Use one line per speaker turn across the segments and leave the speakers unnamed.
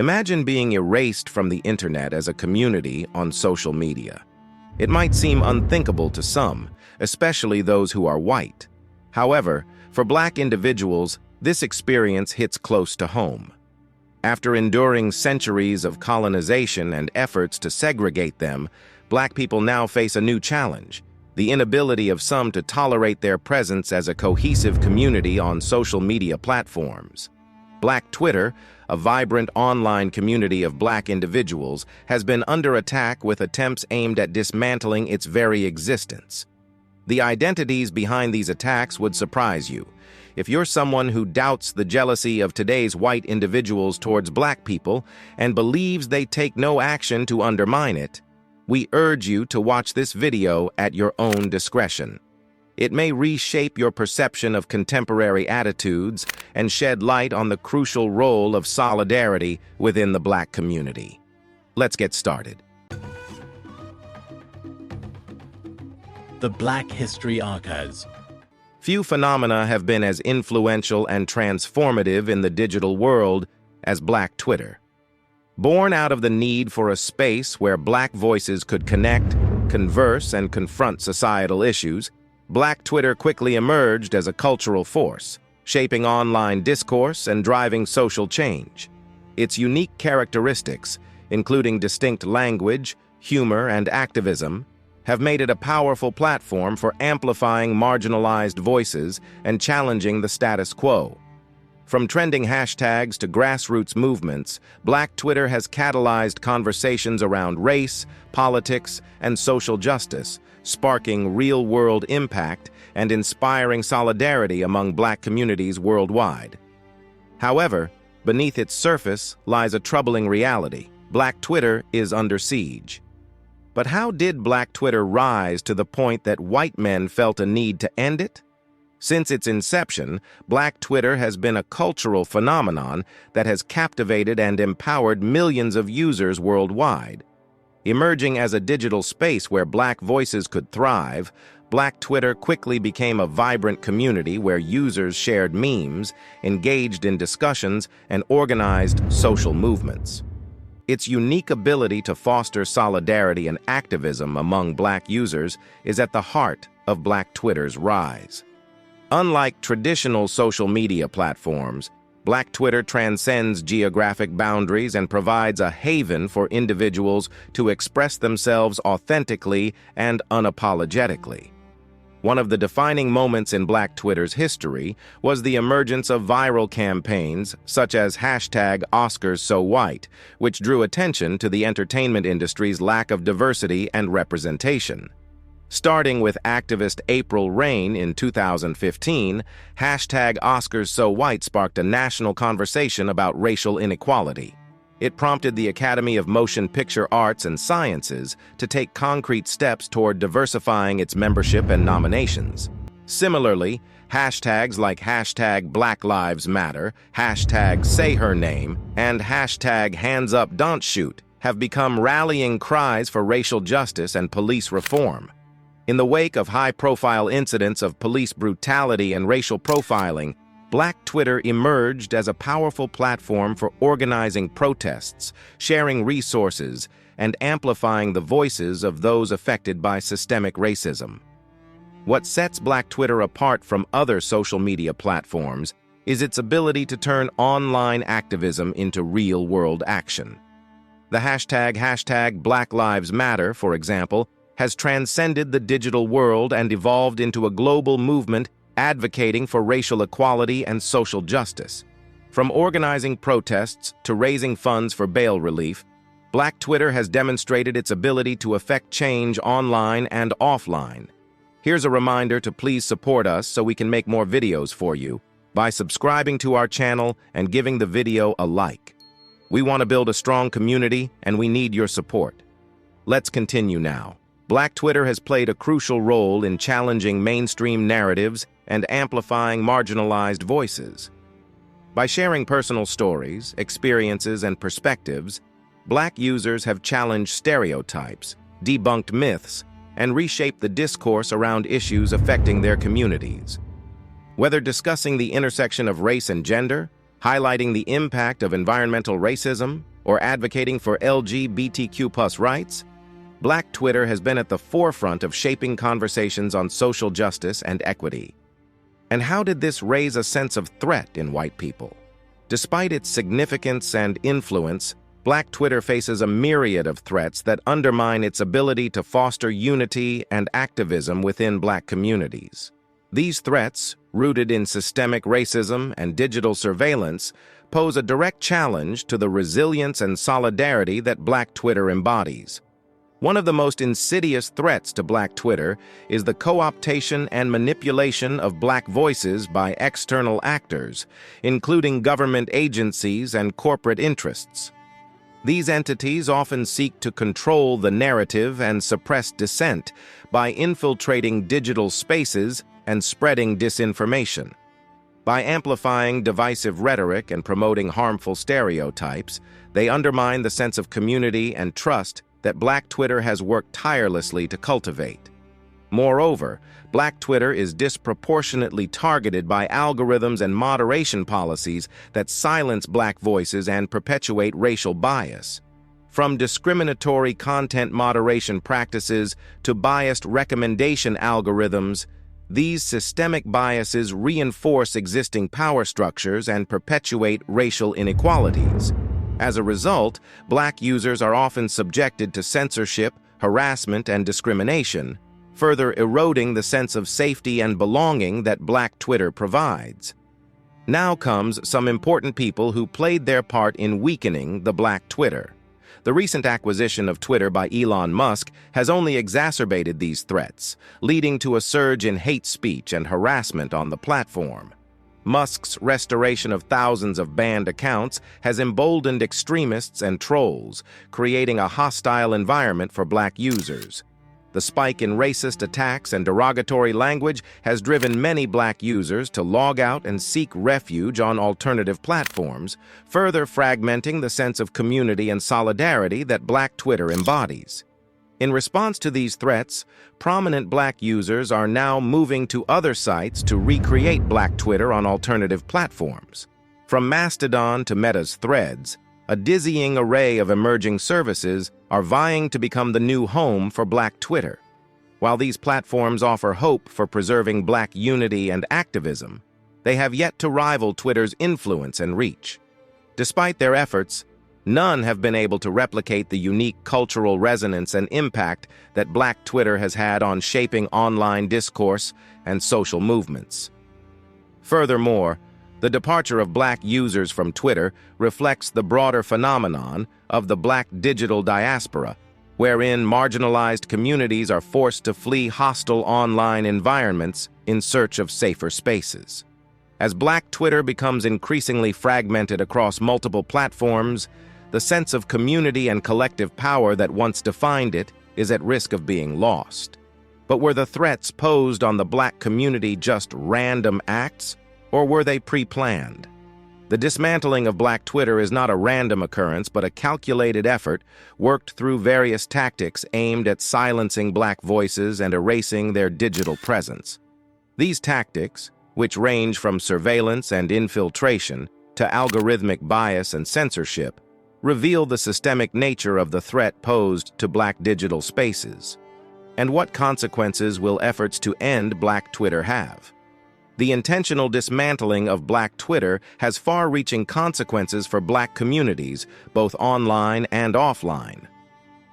Imagine being erased from the internet as a community on social media. It might seem unthinkable to some, especially those who are white. However, for Black individuals, this experience hits close to home. After enduring centuries of colonization and efforts to segregate them, Black people now face a new challenge: the inability of some to tolerate their presence as a cohesive community on social media platforms. Black Twitter, a vibrant online community of Black individuals, has been under attack with attempts aimed at dismantling its very existence. The identities behind these attacks would surprise you. If you're someone who doubts the jealousy of today's white individuals towards Black people and believes they take no action to undermine it, we urge you to watch this video at your own discretion. It may reshape your perception of contemporary attitudes and shed light on the crucial role of solidarity within the Black community. Let's get started.
The Black History Archives.
Few phenomena have been as influential and transformative in the digital world as Black Twitter. Born out of the need for a space where Black voices could connect, converse, and confront societal issues, Black Twitter quickly emerged as a cultural force, shaping online discourse and driving social change. Its unique characteristics, including distinct language, humor, and activism, have made it a powerful platform for amplifying marginalized voices and challenging the status quo. From trending hashtags to grassroots movements, Black Twitter has catalyzed conversations around race, politics, and social justice, sparking real-world impact and inspiring solidarity among Black communities worldwide. However, beneath its surface lies a troubling reality: Black Twitter is under siege. But how did Black Twitter rise to the point that white men felt a need to end it? Since its inception, Black Twitter has been a cultural phenomenon that has captivated and empowered millions of users worldwide. Emerging as a digital space where Black voices could thrive, Black Twitter quickly became a vibrant community where users shared memes, engaged in discussions, and organized social movements. Its unique ability to foster solidarity and activism among Black users is at the heart of Black Twitter's rise. Unlike traditional social media platforms, Black Twitter transcends geographic boundaries and provides a haven for individuals to express themselves authentically and unapologetically. One of the defining moments in Black Twitter's history was the emergence of viral campaigns such as #OscarsSoWhite, which drew attention to the entertainment industry's lack of diversity and representation. Starting with activist April Reign in 2015, #OscarsSoWhite sparked a national conversation about racial inequality. It prompted the Academy of Motion Picture Arts and Sciences to take concrete steps toward diversifying its membership and nominations. Similarly, hashtags like #BlackLivesMatter, #SayHerName, and #HandsUpDon'tShoot have become rallying cries for racial justice and police reform. In the wake of high-profile incidents of police brutality and racial profiling, Black Twitter emerged as a powerful platform for organizing protests, sharing resources, and amplifying the voices of those affected by systemic racism. What sets Black Twitter apart from other social media platforms is its ability to turn online activism into real-world action. The #BlackLivesMatter, for example, has transcended the digital world and evolved into a global movement advocating for racial equality and social justice. From organizing protests to raising funds for bail relief, Black Twitter has demonstrated its ability to affect change online and offline. Here's a reminder to please support us so we can make more videos for you by subscribing to our channel and giving the video a like. We want to build a strong community, and we need your support. Let's continue now. Black Twitter has played a crucial role in challenging mainstream narratives and amplifying marginalized voices. By sharing personal stories, experiences, and perspectives, Black users have challenged stereotypes, debunked myths, and reshaped the discourse around issues affecting their communities. Whether discussing the intersection of race and gender, highlighting the impact of environmental racism or advocating for LGBTQ+ rights, Black Twitter has been at the forefront of shaping conversations on social justice and equity. And how did this raise a sense of threat in white people? Despite its significance and influence, Black Twitter faces a myriad of threats that undermine its ability to foster unity and activism within Black communities. These threats, rooted in systemic racism and digital surveillance, pose a direct challenge to the resilience and solidarity that Black Twitter embodies. One of the most insidious threats to Black Twitter is the co-optation and manipulation of Black voices by external actors, including government agencies and corporate interests. These entities often seek to control the narrative and suppress dissent by infiltrating digital spaces and spreading disinformation. By amplifying divisive rhetoric and promoting harmful stereotypes, they undermine the sense of community and trust that Black Twitter has worked tirelessly to cultivate. Moreover, Black Twitter is disproportionately targeted by algorithms and moderation policies that silence Black voices and perpetuate racial bias. From discriminatory content moderation practices to biased recommendation algorithms, these systemic biases reinforce existing power structures and perpetuate racial inequalities. As a result, Black users are often subjected to censorship, harassment, and discrimination, further eroding the sense of safety and belonging that Black Twitter provides. Now comes some important people who played their part in weakening the Black Twitter. The recent acquisition of Twitter by Elon Musk has only exacerbated these threats, leading to a surge in hate speech and harassment on the platform. Musk's restoration of thousands of banned accounts has emboldened extremists and trolls, creating a hostile environment for Black users. The spike in racist attacks and derogatory language has driven many Black users to log out and seek refuge on alternative platforms, further fragmenting the sense of community and solidarity that Black Twitter embodies. In response to these threats, prominent Black users are now moving to other sites to recreate Black Twitter on alternative platforms. From Mastodon to Meta's Threads, a dizzying array of emerging services are vying to become the new home for Black Twitter. While these platforms offer hope for preserving Black unity and activism, they have yet to rival Twitter's influence and reach. Despite their efforts, none have been able to replicate the unique cultural resonance and impact that Black Twitter has had on shaping online discourse and social movements. Furthermore, the departure of Black users from Twitter reflects the broader phenomenon of the Black digital diaspora, wherein marginalized communities are forced to flee hostile online environments in search of safer spaces. As Black Twitter becomes increasingly fragmented across multiple platforms, the sense of community and collective power that once defined it is at risk of being lost. But were the threats posed on the Black community just random acts, or were they pre-planned? The dismantling of Black Twitter is not a random occurrence, but a calculated effort worked through various tactics aimed at silencing Black voices and erasing their digital presence. These tactics, which range from surveillance and infiltration to algorithmic bias and censorship, reveal the systemic nature of the threat posed to Black digital spaces. And what consequences will efforts to end Black Twitter have? The intentional dismantling of Black Twitter has far-reaching consequences for Black communities, both online and offline.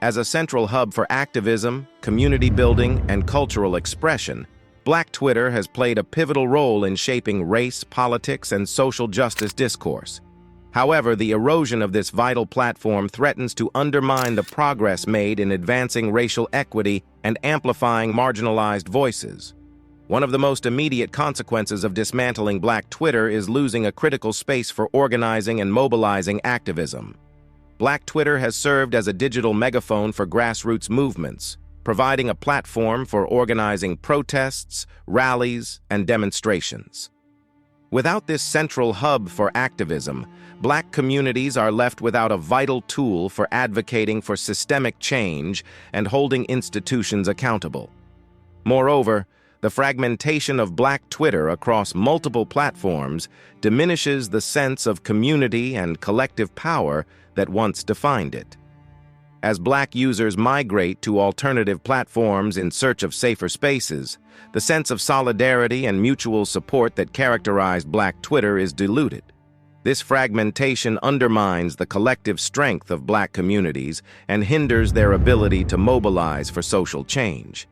As a central hub for activism, community building, and cultural expression, Black Twitter has played a pivotal role in shaping race, politics, and social justice discourse. However, the erosion of this vital platform threatens to undermine the progress made in advancing racial equity and amplifying marginalized voices. One of the most immediate consequences of dismantling Black Twitter is losing a critical space for organizing and mobilizing activism. Black Twitter has served as a digital megaphone for grassroots movements, providing a platform for organizing protests, rallies, and demonstrations. Without this central hub for activism, Black communities are left without a vital tool for advocating for systemic change and holding institutions accountable. Moreover, The fragmentation of Black Twitter across multiple platforms diminishes the sense of community and collective power that once defined it. As Black users migrate to alternative platforms in search of safer spaces, the sense of solidarity and mutual support that characterized Black Twitter is diluted. This fragmentation undermines the collective strength of Black communities and hinders their ability to mobilize for social change.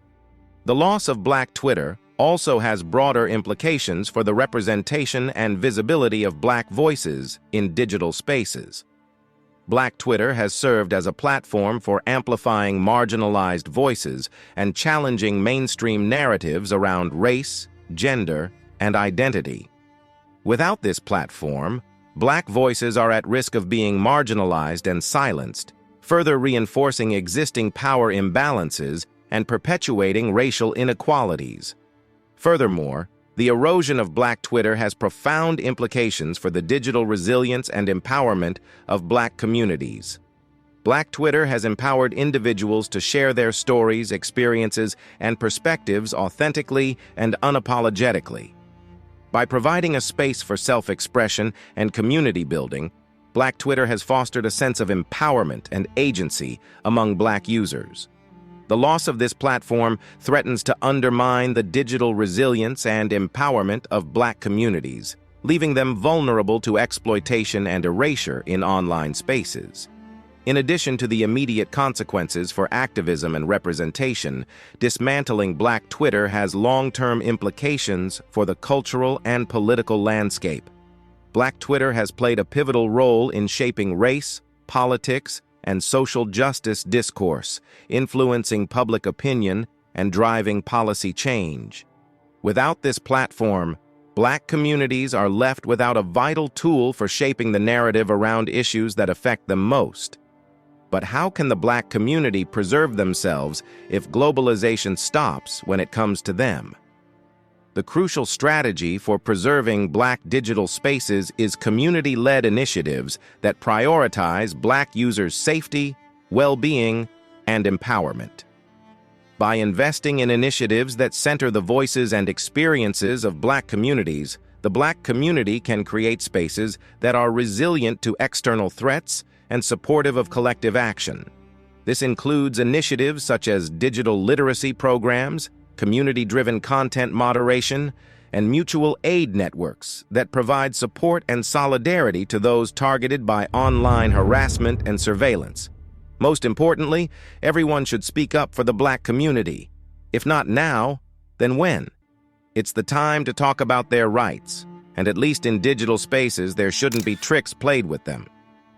The loss of Black Twitter also has broader implications for the representation and visibility of Black voices in digital spaces. Black Twitter has served as a platform for amplifying marginalized voices and challenging mainstream narratives around race, gender, and identity. Without this platform, Black voices are at risk of being marginalized and silenced, further reinforcing existing power imbalances and perpetuating racial inequalities. Furthermore, the erosion of Black Twitter has profound implications for the digital resilience and empowerment of Black communities. Black Twitter has empowered individuals to share their stories, experiences, and perspectives authentically and unapologetically. By providing a space for self-expression and community building, Black Twitter has fostered a sense of empowerment and agency among Black users. The loss of this platform threatens to undermine the digital resilience and empowerment of Black communities, leaving them vulnerable to exploitation and erasure in online spaces. In addition to the immediate consequences for activism and representation, dismantling Black Twitter has long-term implications for the cultural and political landscape. Black Twitter has played a pivotal role in shaping race, politics, and social justice discourse, influencing public opinion and driving policy change. Without this platform, Black communities are left without a vital tool for shaping the narrative around issues that affect them most. But how can the Black community preserve themselves if globalization stops when it comes to them? The crucial strategy for preserving Black digital spaces is community-led initiatives that prioritize Black users' safety, well-being, and empowerment. By investing in initiatives that center the voices and experiences of Black communities, the Black community can create spaces that are resilient to external threats and supportive of collective action. This includes initiatives such as digital literacy programs, community-driven content moderation, and mutual aid networks that provide support and solidarity to those targeted by online harassment and surveillance. Most importantly, everyone should speak up for the Black community. If not now, then when? It's the time to talk about their rights, and at least in digital spaces, there shouldn't be tricks played with them.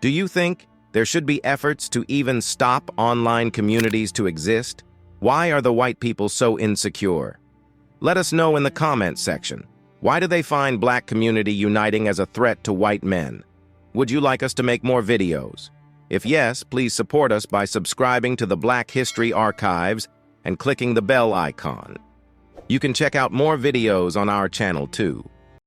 Do you think there should be efforts to even stop online communities to exist? Why are the white people so insecure? Let us know in the comments section. Why do they find Black community uniting as a threat to white men? Would you like us to make more videos? If yes, please support us by subscribing to the Black History Archives and clicking the bell icon. You can check out more videos on our channel too.